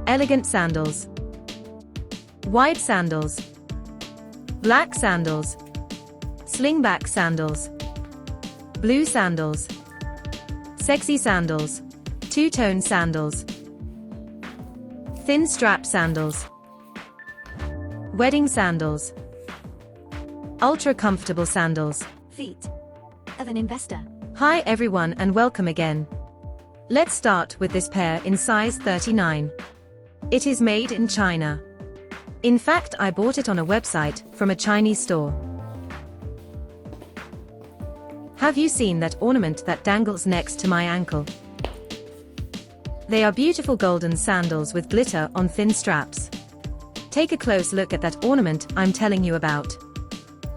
Elegant sandals. Wide sandals. Black sandals. Slingback sandals. Blue sandals. Sexy sandals. Two-tone sandals. Thin strap sandals. Wedding sandals. Ultra comfortable sandals. Feet of an investor. Hi everyone and welcome again. Let's start with this pair in size 39. It is made in China. In fact, I bought it on a website from a Chinese store. Have you seen that ornament that dangles next to my ankle? They are beautiful golden sandals with glitter on thin straps. Take a close look at that ornament I'm telling you about.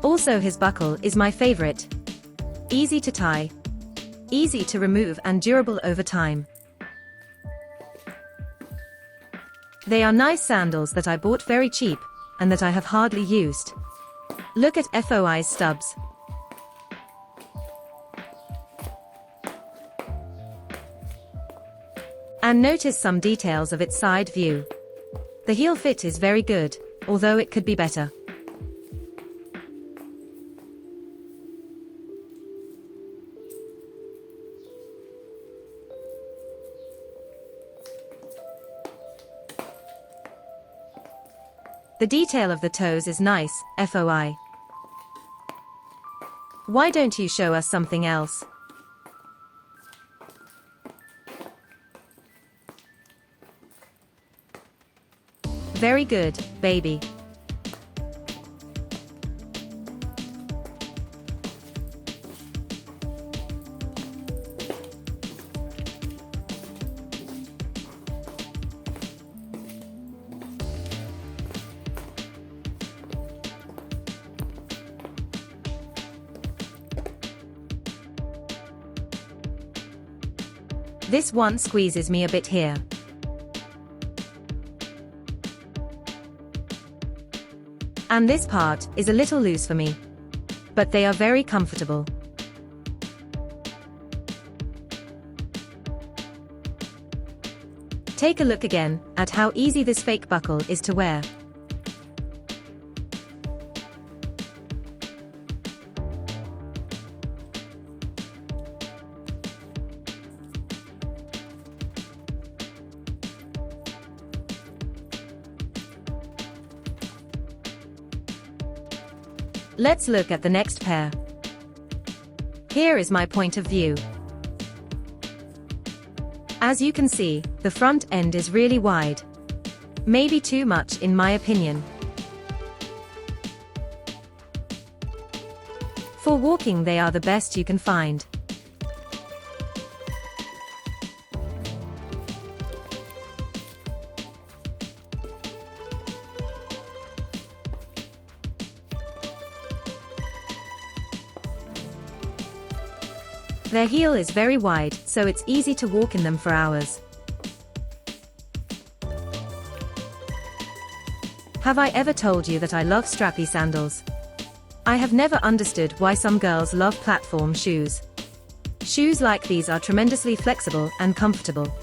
Also, his buckle is my favorite. Easy to tie, easy to remove and durable over time. They are nice sandals that I bought very cheap, and that I have hardly used. Look at 𝗦𝗱𝗋𝗋's stubs. And notice some details of its side view. The heel fit is very good, although it could be better. The detail of the toes is nice, 𝗦𝗱𝗋𝗋. Why don't you show us something else? Very good, baby. This one squeezes me a bit here. And this part is a little loose for me. But they are very comfortable. Take a look again at how easy this fake buckle is to wear. Let's look at the next pair. Here is my point of view. As you can see, the front end is really wide. Maybe too much in my opinion. For walking they are the best you can find. Their heel is very wide, so it's easy to walk in them for hours. Have I ever told you that I love strappy sandals? I have never understood why some girls love platform shoes. Shoes like these are tremendously flexible and comfortable.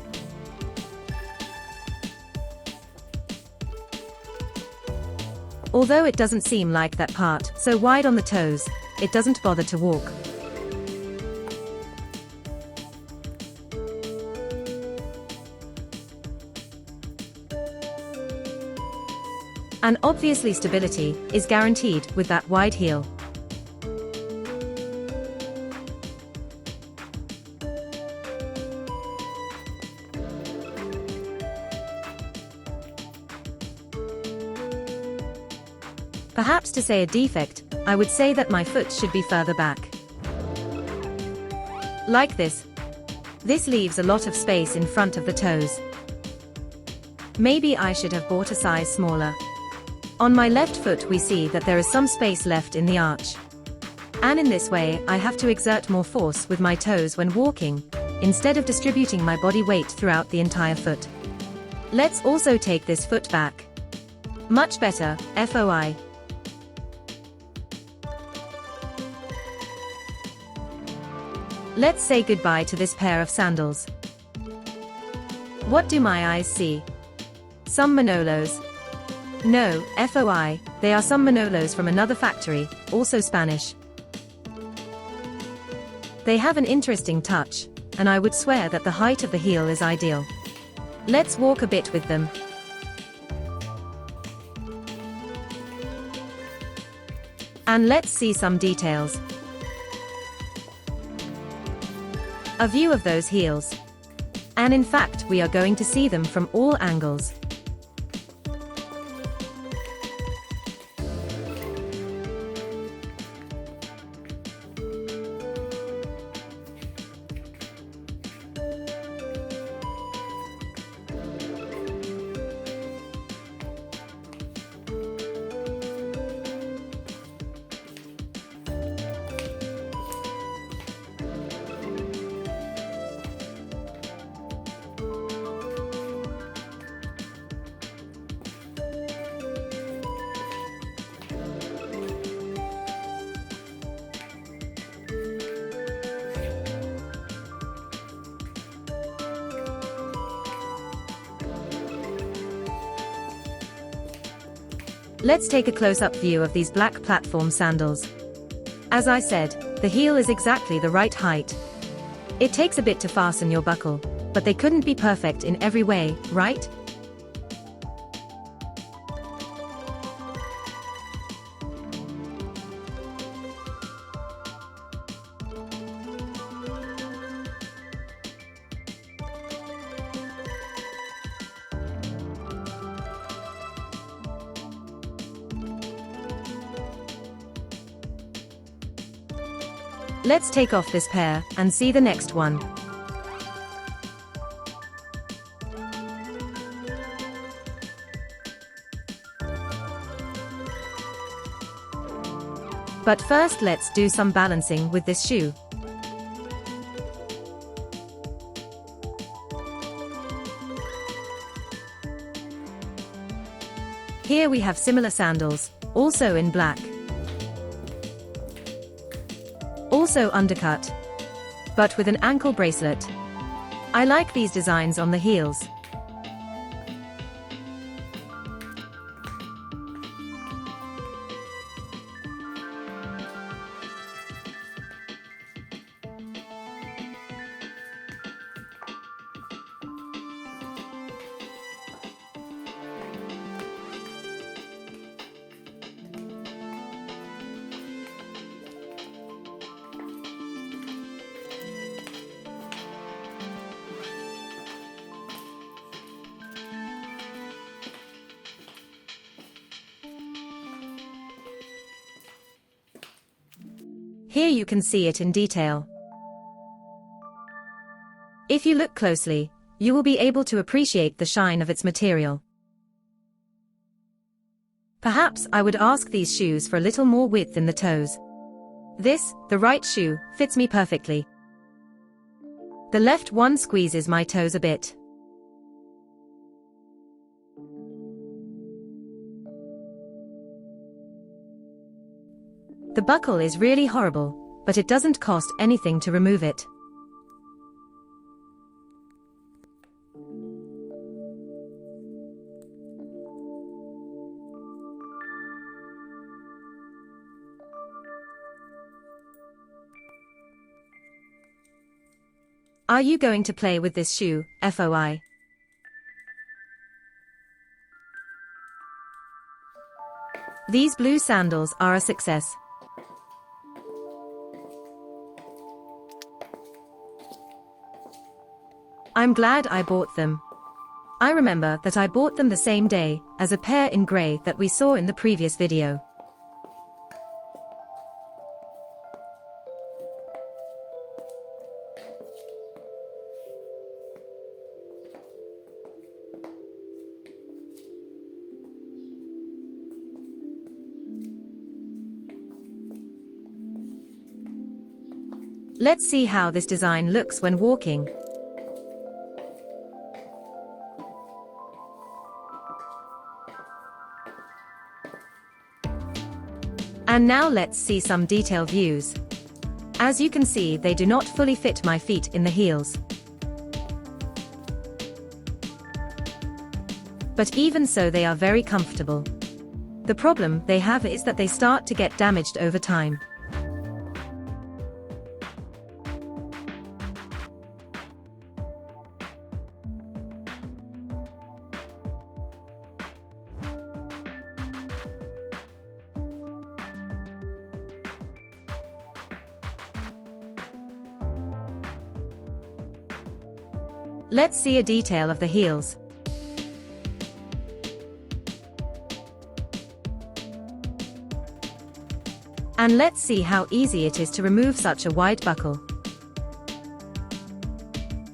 Although it doesn't seem like that part, so wide on the toes, it doesn't bother to walk. And obviously stability is guaranteed with that wide heel. Perhaps to say a defect, I would say that my foot should be further back. Like this. This leaves a lot of space in front of the toes. Maybe I should have bought a size smaller. On my left foot we see that there is some space left in the arch. And in this way I have to exert more force with my toes when walking, instead of distributing my body weight throughout the entire foot. Let's also take this foot back. Much better, 𝗦𝗱𝗋𝗋. Let's say goodbye to this pair of sandals. What do my eyes see? Some Manolos. No, FOI, they are some Manolos from another factory, also Spanish. They have an interesting touch, and I would swear that the height of the heel is ideal. Let's walk a bit with them. And let's see some details. A view of those heels. And in fact, we are going to see them from all angles. Let's take a close-up view of these black platform sandals. As I said, the heel is exactly the right height. It takes a bit to fasten your buckle, but they couldn't be perfect in every way, right? Let's take off this pair and see the next one. But first let's do some balancing with this shoe. Here we have similar sandals, also in black. Also undercut, but with an ankle bracelet. I like these designs on the heels. Here you can see it in detail. If you look closely, you will be able to appreciate the shine of its material. Perhaps I would ask these shoes for a little more width in the toes. This, the right shoe, fits me perfectly. The left one squeezes my toes a bit. The buckle is really horrible, but it doesn't cost anything to remove it. Are you going to play with this shoe, FOI? These blue sandals are a success. I'm glad I bought them. I remember that I bought them the same day as a pair in grey that we saw in the previous video. Let's see how this design looks when walking. And now let's see some detail views. As you can see, they do not fully fit my feet in the heels. But even so, they are very comfortable. The problem they have is that they start to get damaged over time. Let's see a detail of the heels. And let's see how easy it is to remove such a wide buckle.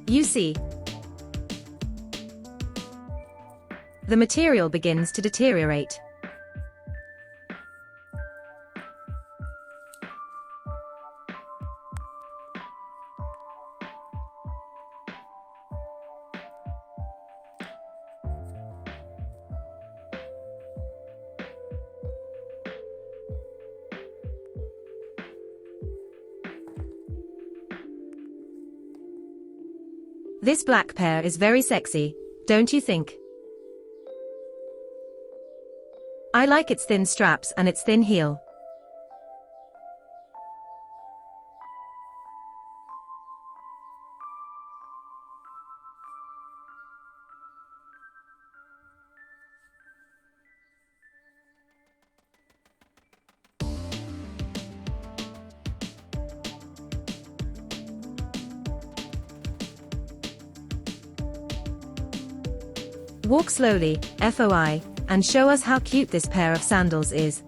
You see, the material begins to deteriorate. This black pair is very sexy, don't you think? I like its thin straps and its thin heel. Walk slowly, FOI, and show us how cute this pair of sandals is.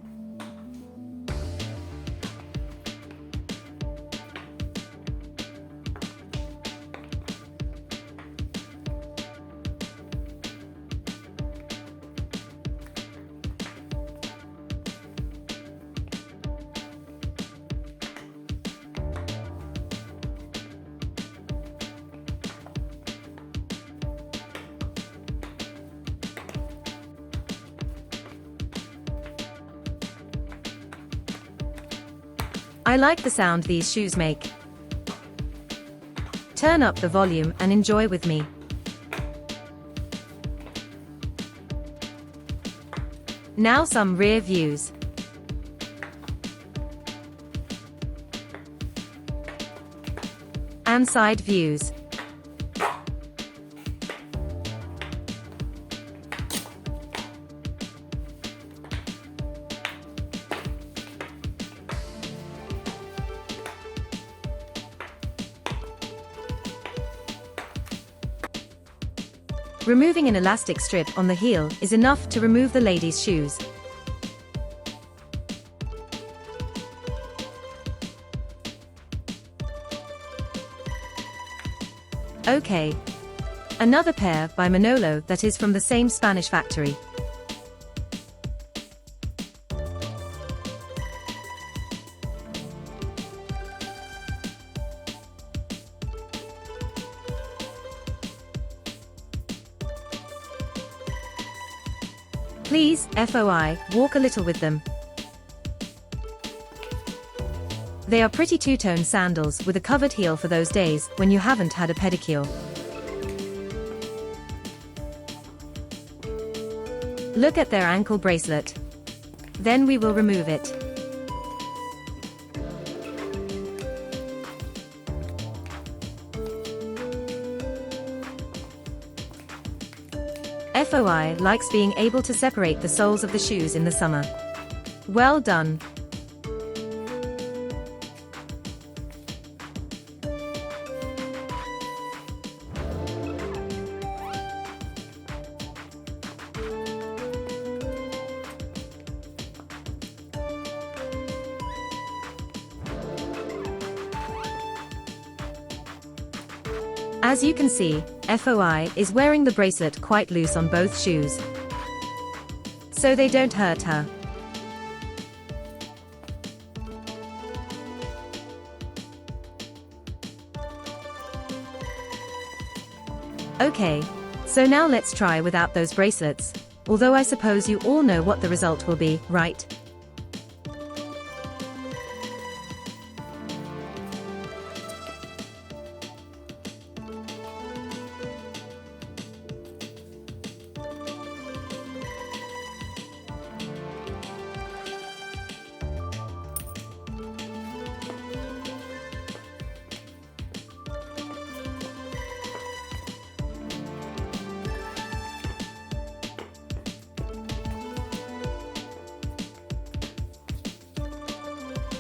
I like the sound these shoes make. Turn up the volume and enjoy with me. Now some rear views. And side views. Removing an elastic strip on the heel is enough to remove the lady's shoes. Okay. Another pair by Manolo that is from the same Spanish factory. Please, FOI, walk a little with them. They are pretty two-tone sandals with a covered heel for those days when you haven't had a pedicure. Look at their ankle bracelet. Then we will remove it. FOI likes being able to separate the soles of the shoes in the summer. Well done. As you can see, FOI is wearing the bracelet quite loose on both shoes, so they don't hurt her. Okay, so now let's try without those bracelets, although I suppose you all know what the result will be, right?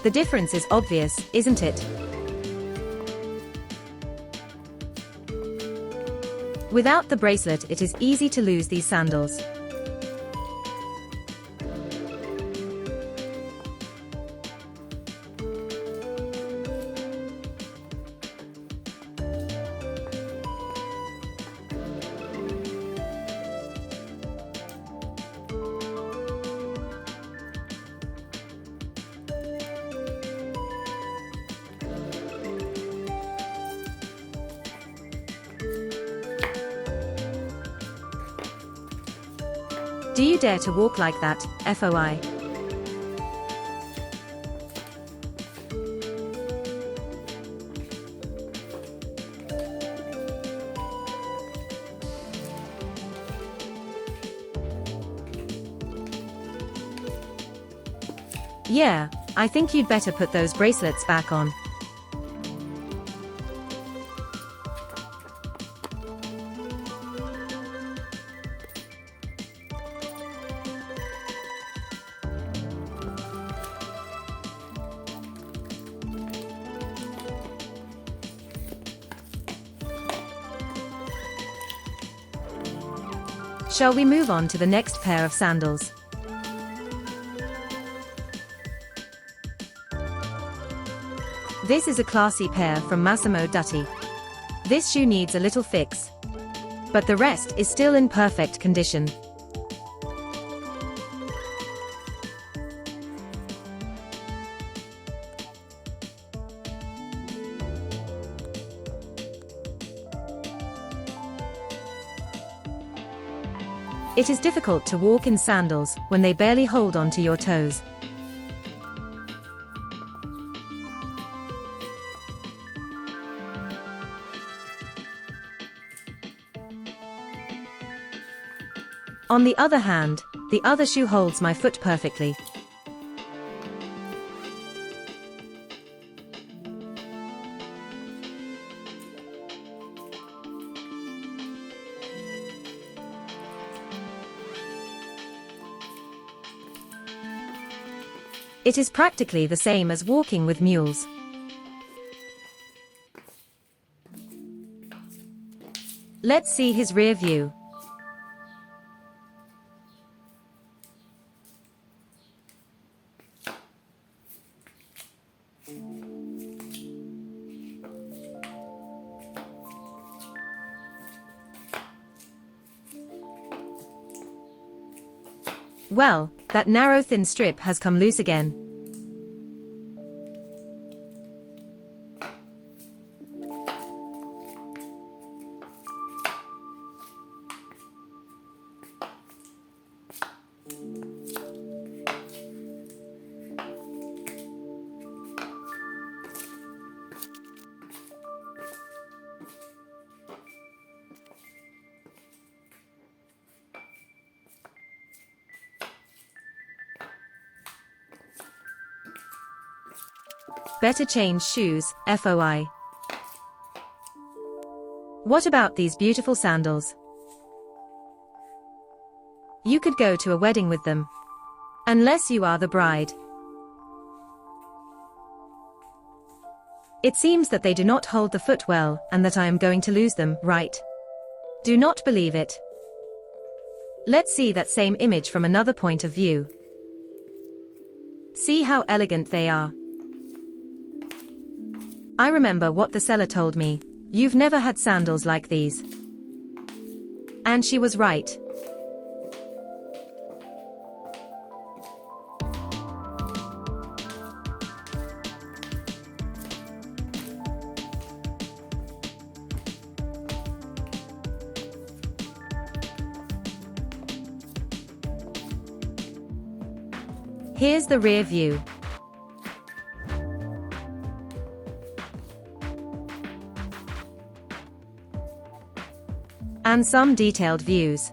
The difference is obvious, isn't it? Without the bracelet, it is easy to lose these sandals. Do you dare to walk like that, FOI? Yeah, I think you'd better put those bracelets back on. Shall we move on to the next pair of sandals? This is a classy pair from 𝗦𝗱𝗹𝗀𝗀. This shoe needs a little fix, but the rest is still in perfect condition. It is difficult to walk in sandals when they barely hold onto your toes. On the other hand, the other shoe holds my foot perfectly. It is practically the same as walking with mules. Let's see his rear view. Well, that narrow thin strip has come loose again. Better change shoes, FOI. What about these beautiful sandals? You could go to a wedding with them. Unless you are the bride. It seems that they do not hold the foot well, and that I am going to lose them, right? Do not believe it. Let's see that same image from another point of view. See how elegant they are. I remember what the seller told me. You've never had sandals like these. And she was right. Here's the rear view. And some detailed views.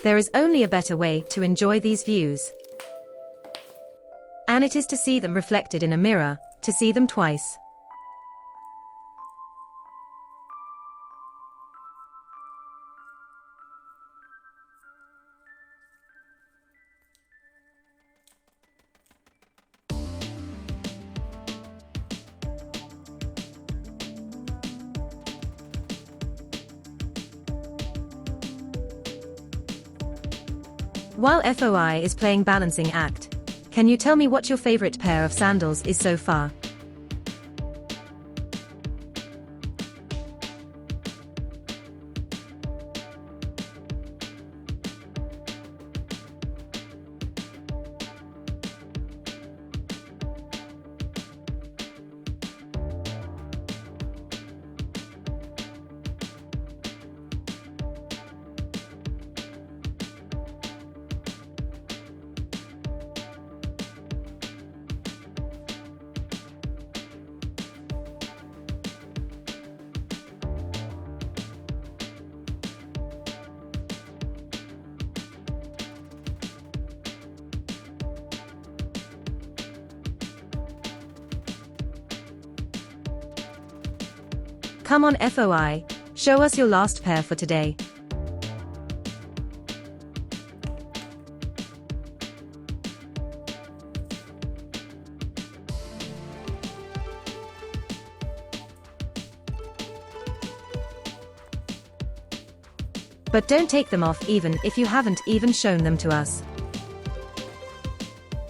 There is only a better way to enjoy these views. And it is to see them reflected in a mirror, to see them twice. While 𝗦𝗱𝗀𝗀 is playing balancing act, can you tell me what your favorite pair of sandals is so far? Come on 𝗦𝗱𝗀𝗀, show us your last pair for today. But don't take them off even if you haven't even shown them to us.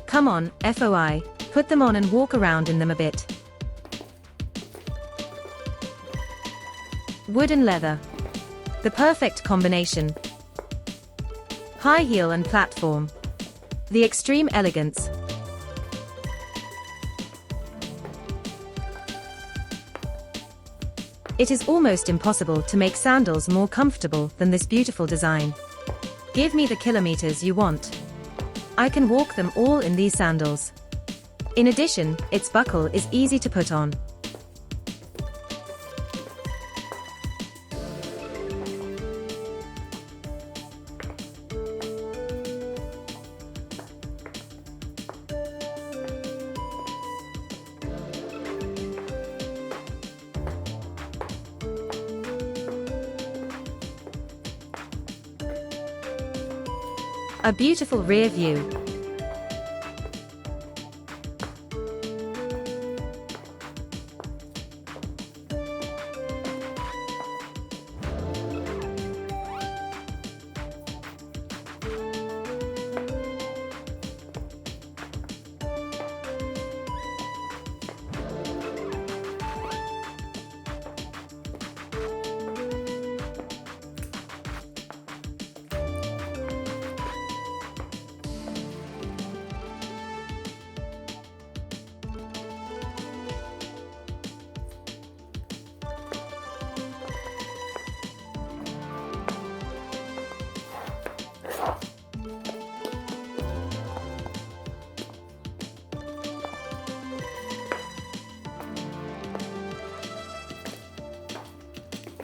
Come on, 𝗦𝗱𝗀𝗀, put them on and walk around in them a bit. Wood and leather. The perfect combination. High heel and platform. The extreme elegance. It is almost impossible to make sandals more comfortable than this beautiful design. Give me the kilometers you want. I can walk them all in these sandals. In addition, its buckle is easy to put on. A beautiful rear view.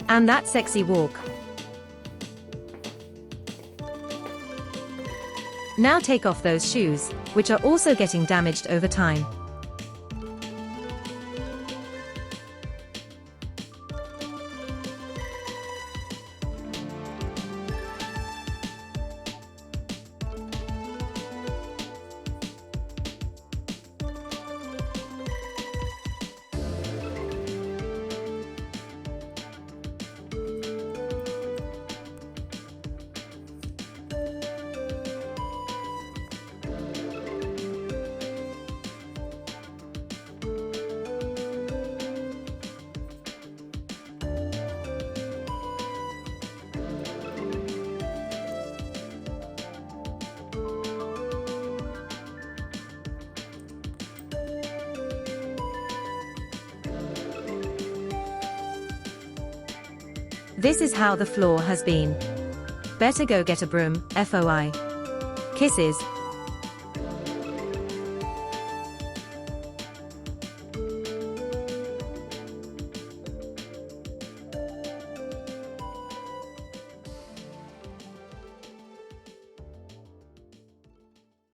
And that sexy walk. Now take off those shoes, which are also getting damaged over time. This is how the floor has been. Better go get a broom, 𝗦𝗱𝗀𝗀. Kisses.